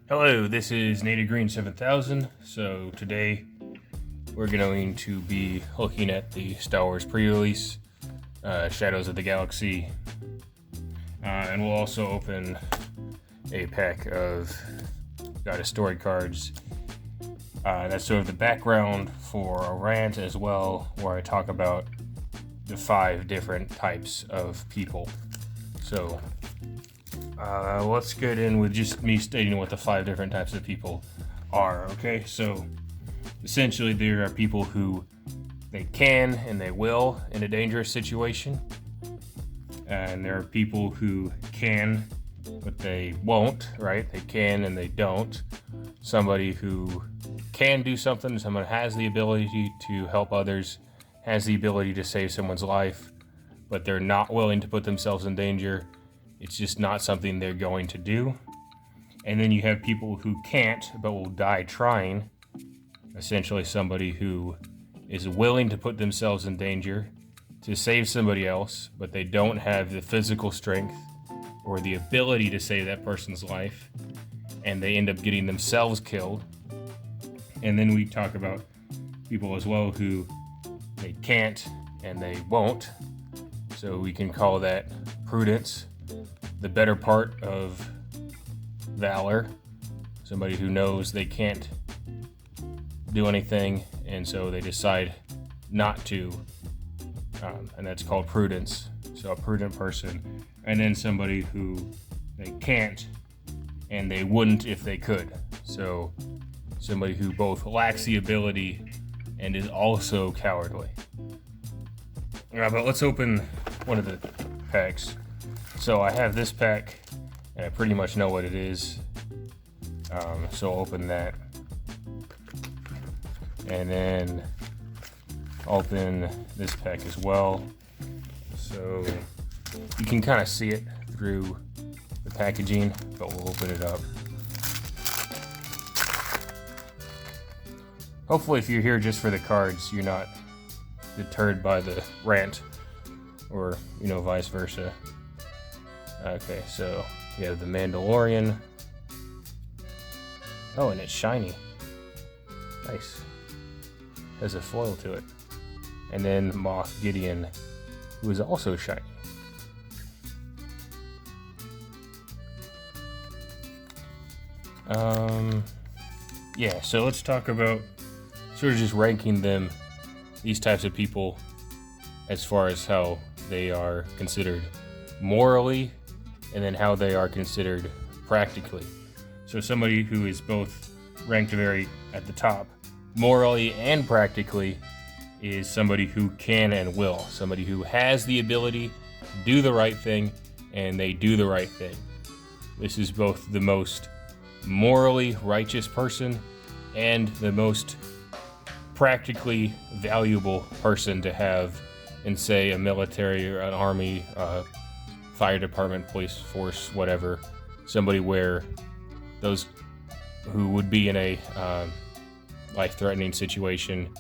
Hello, this is NatorGreen7000. So today we're going to be looking at the Star Wars pre-release, Shadows of the Galaxy, and we'll also open a pack of God of Story cards. That's sort of the background for a rant as well, where I talk about the 5 different types of people. So let's get in with just me stating what the 5 different types of people are, okay? So essentially there are people who they can and they will in a dangerous situation, and there are people who can but they won't, right? They can and they don't. Somebody who can do something, someone has the ability to help others, has the ability to save someone's life, but they're not willing to put themselves in danger. It's just not something they're going to do. And then you have people who can't but will die trying. Essentially somebody who is willing to put themselves in danger to save somebody else, but they don't have the physical strength or the ability to save that person's life, and they end up getting themselves killed. And then we talk about people as well who they can't and they won't. So we can call that prudence, the better part of valor. Somebody who knows they can't do anything, and so they decide not to, and that's called prudence. So a prudent person. And then somebody who they can't and they wouldn't if they could. So somebody who both lacks the ability and is also cowardly. But let's open one of the packs. So I have this pack and I pretty much know what it is. So I'll open that. And then open this pack as well. So you can kind of see it through the packaging, but we'll open it up. Hopefully if you're here just for the cards, you're not deterred by the rant, or, vice versa. Okay, so we have the Mandalorian. Oh, and it's shiny. Nice. Has a foil to it. And then Moff Gideon, who is also shiny. Yeah, so let's talk about sort of just ranking them, these types of people, as far as how they are considered morally and then how they are considered practically. So somebody who is both ranked very at the top, morally and practically, is somebody who can and will. Somebody who has the ability to do the right thing, and they do the right thing. This is both the most morally righteous person and the most practically valuable person to have in, say, a military or an army, fire department, police force, whatever. Somebody where those who would be in a life-threatening situation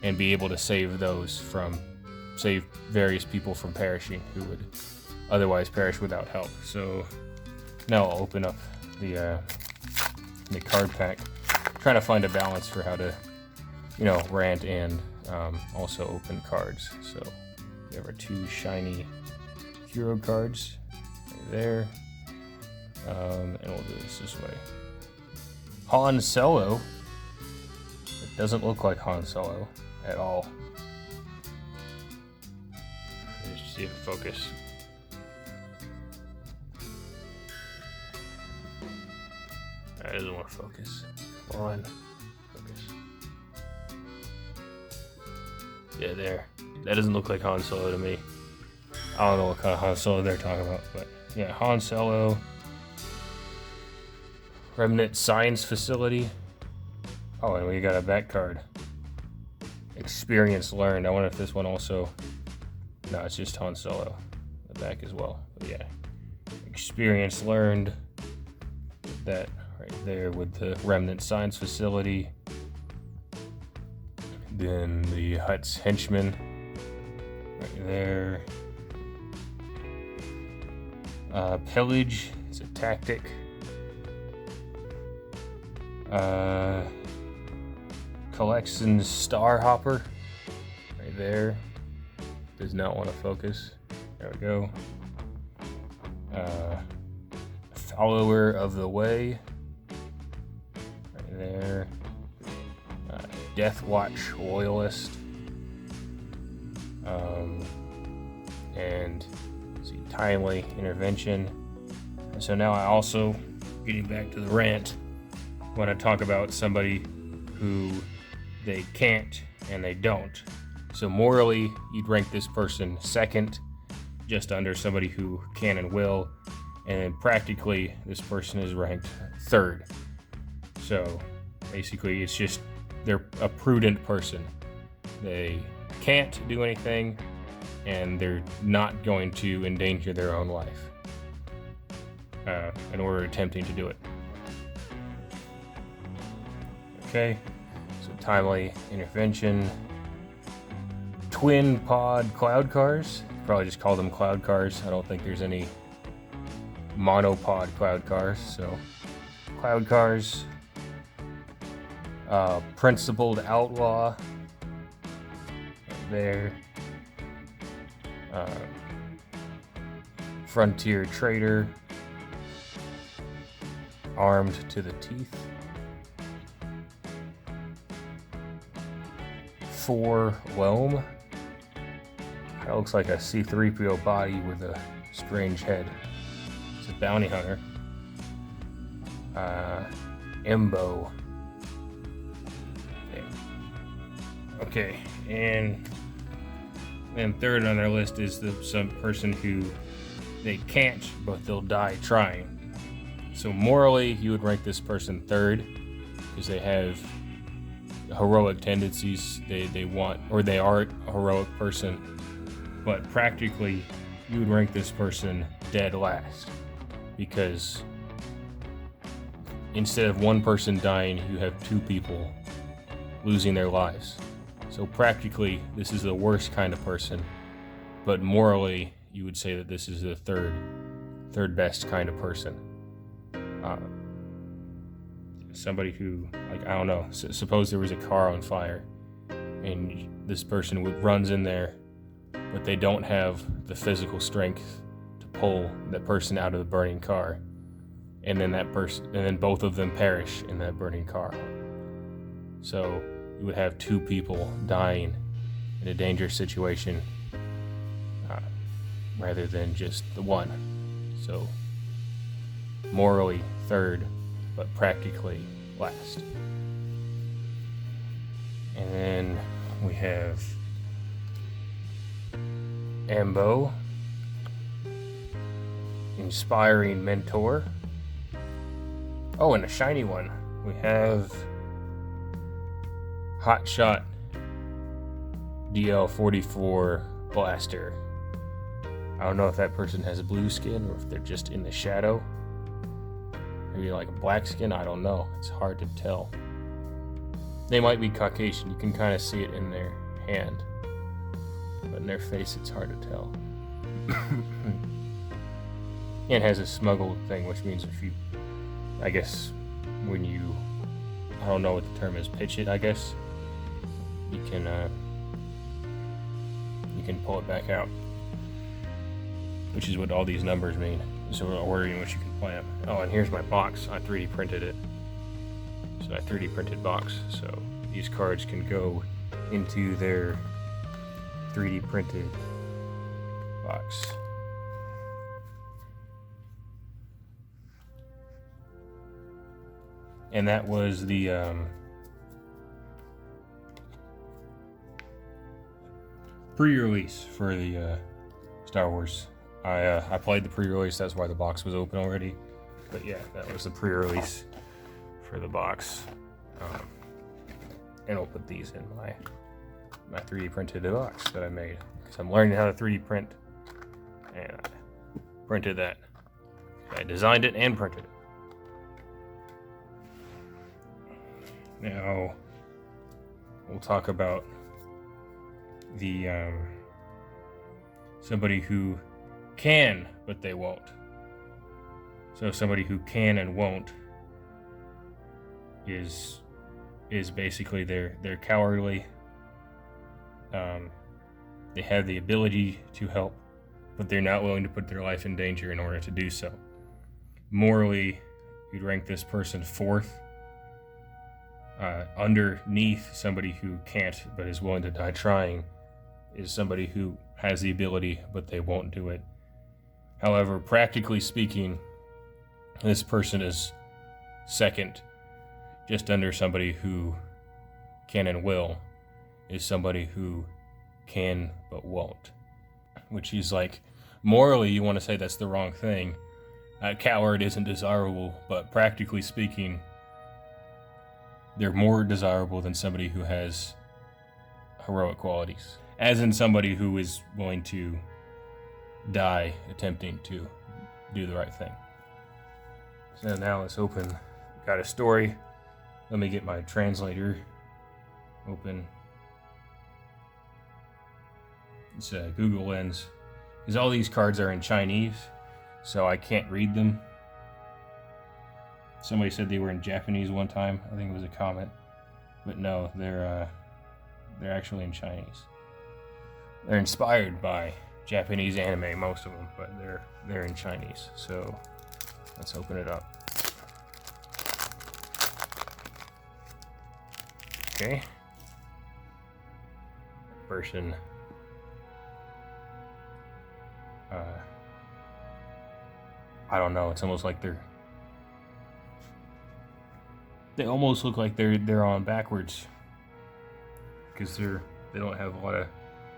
and be able to save various people from perishing who would otherwise perish without help. So now I'll open up the card pack, trying to find a balance for how to, rant and also open cards. So we have our 2 shiny hero cards right there, and we'll do this way. Han Solo. It doesn't look like Han Solo at all. Let's see if it focuses. That doesn't want to focus. Come on, focus. Yeah, there. That doesn't look like Han Solo to me. I don't know what kind of Han Solo they're talking about, but yeah, Han Solo. Remnant Science Facility. Oh, and we got a back card. Experience learned. I wonder if this one also... No, it's just Han Solo. The back as well. But yeah. Experience learned. That right there with the Remnant Science Facility. Then the Hutt's Henchman. Right there. Pillage is a tactic. Collection Star Hopper. Right there. Does not want to focus. There we go. Follower of the Way. Right there. Death Watch Loyalist. And let's see, Timely Intervention. So now I also, getting back to the rant, want to talk about somebody who they can't and they don't. So morally, you'd rank this person second, just under somebody who can and will, and practically this person is ranked third. So basically it's just they're a prudent person. They can't do anything and they're not going to endanger their own life in order attempting to do it. Okay, so Timely Intervention. Twin Pod Cloud Cars. Probably just call them Cloud Cars. I don't think there's any monopod Cloud Cars. So Cloud Cars. Principled Outlaw. There. Frontier Trader. Armed to the Teeth. 4 Loam. That looks like a C-3PO body with a strange head. It's a bounty hunter. Embo. Okay, and then third on their list is some person who they can't, but they'll die trying. So morally, you would rank this person third because they have heroic tendencies. They want, or they are a heroic person. But practically, you would rank this person dead last because instead of one person dying, you have 2 people losing their lives. So practically, this is the worst kind of person, but morally, you would say that this is the third best kind of person. Somebody who, like, I don't know, suppose there was a car on fire and this person runs in there, but they don't have the physical strength to pull that person out of the burning car, and then both of them perish in that burning car. So you would have 2 people dying in a dangerous situation rather than just the one. So morally third, but practically last. And then we have Ambo, Inspiring Mentor. Oh, and a shiny one. We have Hotshot DL44 Blaster. I don't know if that person has a blue skin or if they're just in the shadow. Maybe like a black skin, I don't know. It's hard to tell. They might be Caucasian. You can kind of see it in their hand. But in their face, it's hard to tell. And it has a smuggled thing, which means if you, I guess, when you, I don't know what the term is, pitch it, I guess, you can pull it back out. Which is what all these numbers mean. So we're ordering what you can plan. Oh, and here's my box. I 3D printed it. So I 3D printed box. So these cards can go into their 3D printed box. And that was the pre-release for the Star Wars. I played the pre-release, that's why the box was open already. But yeah, that was the pre-release for the box. And I'll put these in my 3D printed box that I made. Because I'm learning how to 3D print. And I printed that. I designed it and printed it. Now, we'll talk about the somebody who can, but they won't. So somebody who can and won't. is basically they're cowardly. They have the ability to help, but they're not willing to put their life in danger in order to do so. Morally, you'd rank this person fourth. Underneath somebody who can't but is willing to die trying is somebody who has the ability but they won't do it. However, practically speaking, this person is second, just under somebody who can and will, is somebody who can but won't. Which is like, morally you want to say that's the wrong thing. A coward isn't desirable, but practically speaking, they're more desirable than somebody who has heroic qualities. As in somebody who is willing to die attempting to do the right thing. So now let's open. Got a story. Let me get my translator open. It's a Google Lens. Because all these cards are in Chinese, so I can't read them. Somebody said they were in Japanese one time. I think it was a comment. But no, they're actually in Chinese. They're inspired by Japanese anime, most of them, but they're in Chinese. So let's open it up. Okay. Person. I don't know. It's almost like they almost look like they're on backwards because they don't have a lot of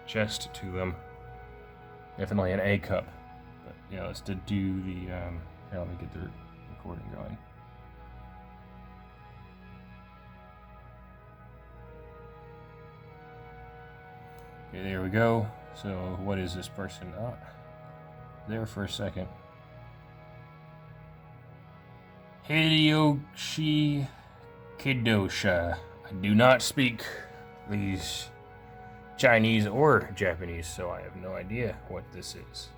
chest to them. Definitely an A cup. But yeah, let's do the here, let me get the recording going. Okay, there we go. So what is this person? There for a second. Hideyoshi Kidosha. I do not speak these Chinese or Japanese, so I have no idea what this is.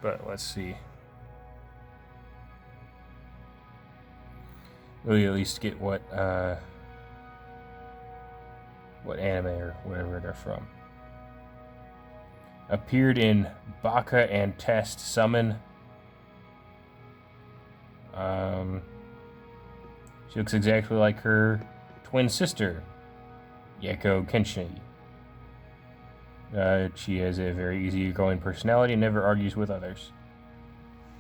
But let's see. We at least get what anime or whatever they're from. Appeared in Baka and Test Summon. She looks exactly like her twin sister, Yeko Kenshi. She has a very easygoing personality and never argues with others.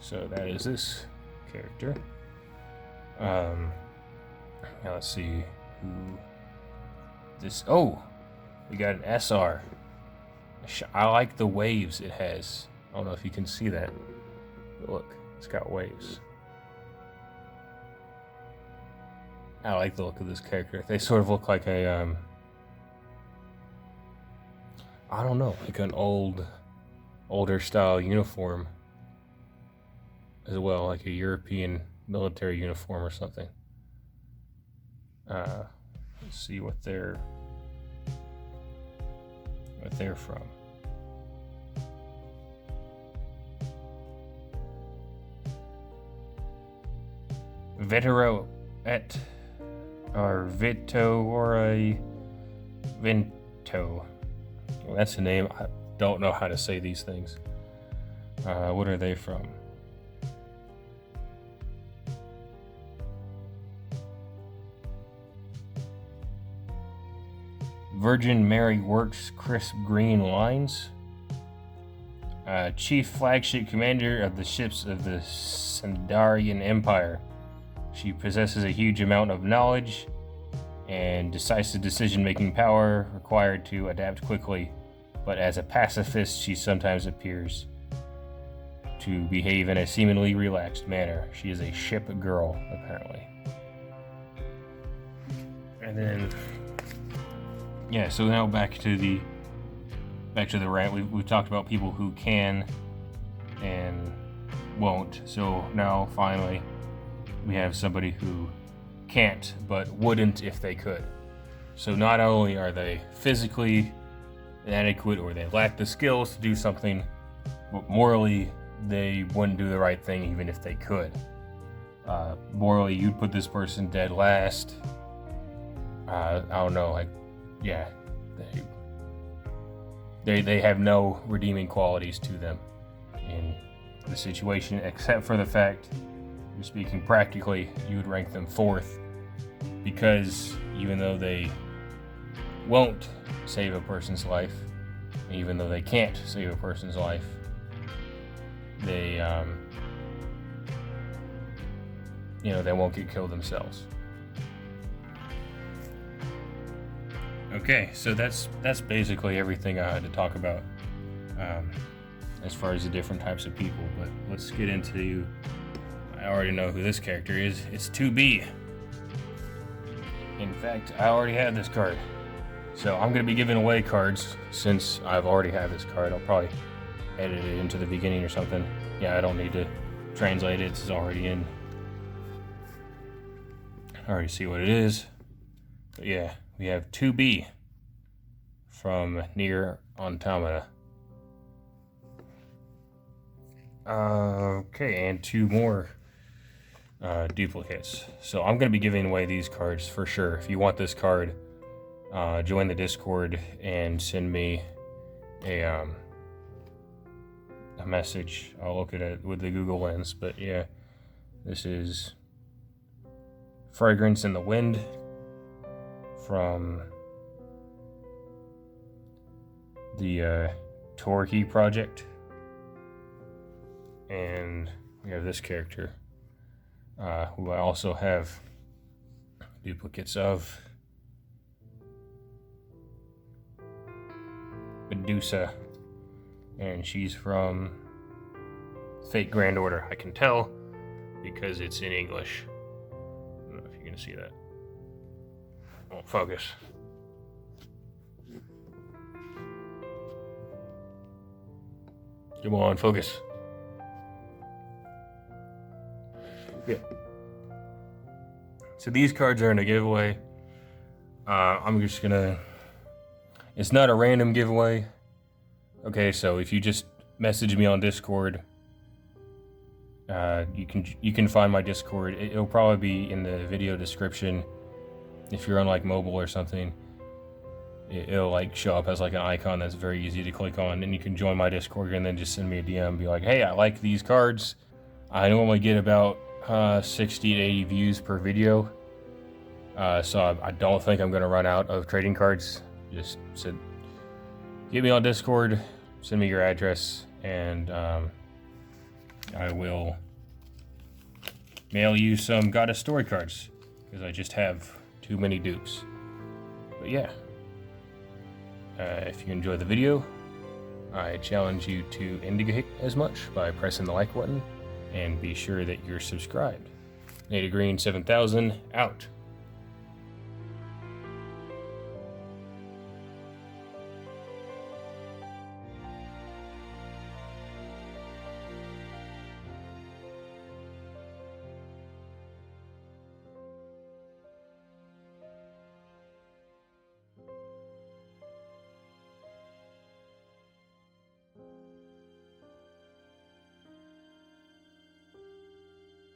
So that is this character. Now let's see who this. Oh, we got an SR. I like the waves it has. I don't know if you can see that. But look, it's got waves. I like the look of this character. They sort of look like a I don't know, like an older style uniform as well, like a European military uniform or something. Let's see what they're from. Vetero et or Vito or a Vento. Well, that's the name. I don't know how to say these things. What are they from? Virgin Mary Works crisp green lines. Chief flagship commander of the ships of the Sandarian Empire. She possesses a huge amount of knowledge and decisive decision-making power required to adapt quickly, but as a pacifist, she sometimes appears to behave in a seemingly relaxed manner. She is a ship girl, apparently. And then, yeah. So now back to the rant. We've talked about people who can and won't. So now finally, we have somebody who can't but wouldn't if they could. So not only are they physically inadequate or they lack the skills to do something, but morally they wouldn't do the right thing even if they could. morally, you'd put this person dead last. I don't know, like, yeah, they have no redeeming qualities to them in the situation, except for the fact, you're speaking practically, you would rank them 4th, because even though they won't save a person's life, even though they can't save a person's life, they they won't get killed themselves. Okay, so that's basically everything I had to talk about as far as the different types of people. But let's get into, I already know who this character is. It's 2B. In fact, I already have this card. So I'm going to be giving away cards since I've already had this card. I'll probably edit it into the beginning or something. Yeah, I don't need to translate it. It's already in. I already see what it is. But yeah, we have 2B from Nier Automata. Okay, and 2 more duplicates. So I'm going to be giving away these cards for sure. If you want this card, join the Discord and send me a message. I'll look at it with the Google Lens. But yeah, this is Fragrance in the Wind from the Torki project. And we have this character, who I also have duplicates of. Medusa, and she's from Fate Grand Order. I can tell because it's in English. I don't know if you're gonna see that. Won't focus. Come on, focus. Yeah. So these cards are in a giveaway. I'm just gonna. It's not a random giveaway. Okay, so if you just message me on Discord, you can find my Discord. It'll probably be in the video description. If you're on like mobile or something, it'll like show up as like an icon that's very easy to click on, and you can join my Discord and then just send me a DM and be like, hey, I like these cards. I normally get about 60 to 80 views per video, so I don't think I'm gonna run out of trading cards. Just said, get me on Discord, send me your address, and I will mail you some Goddess Story cards, because I just have too many dupes. But yeah, if you enjoy the video, I challenge you to indicate as much by pressing the like button, and be sure that you're subscribed. NatorGreen7000 out.